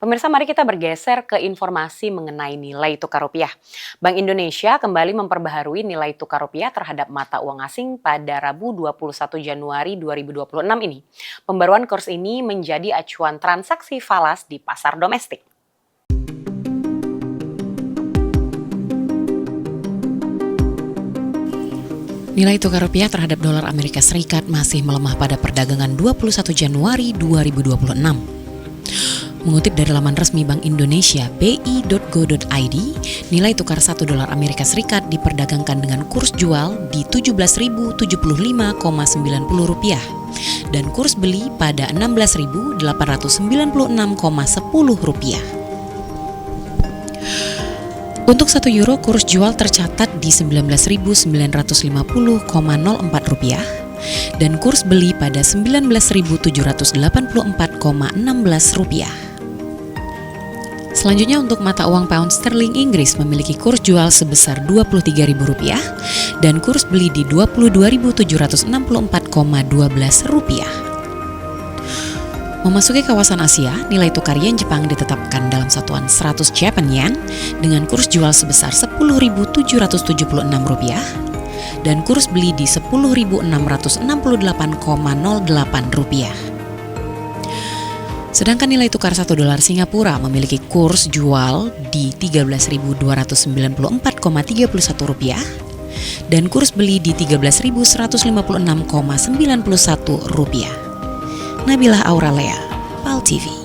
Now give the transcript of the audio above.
Pemirsa, mari kita bergeser ke informasi mengenai nilai tukar rupiah. Bank Indonesia kembali memperbaharui nilai tukar rupiah terhadap mata uang asing pada Rabu 21 Januari 2026 ini. Pembaruan kurs ini menjadi acuan transaksi falas di pasar domestik. Nilai tukar rupiah terhadap dolar Amerika Serikat masih melemah pada perdagangan 21 Januari 2026. Mengutip dari laman resmi Bank Indonesia bi.go.id, nilai tukar 1 dolar Amerika Serikat diperdagangkan dengan kurs jual di Rp17.075,90 dan kurs beli pada Rp16.896,10. Untuk 1 euro, kurs jual tercatat di Rp19.950,04 dan kurs beli pada Rp19.784,16. Selanjutnya untuk mata uang pound sterling Inggris memiliki kurs jual sebesar Rp23.000 dan kurs beli di Rp22.764,12. Memasuki kawasan Asia, nilai tukar yen Jepang ditetapkan dalam satuan 100 Japan Yen dengan kurs jual sebesar Rp10.776 dan kurs beli di Rp10.668,08. Sedangkan nilai tukar 1 dolar Singapura memiliki kurs jual di Rp13.294,31 dan kurs beli di Rp13.156,91. Nabilah Auralea, PAL TV.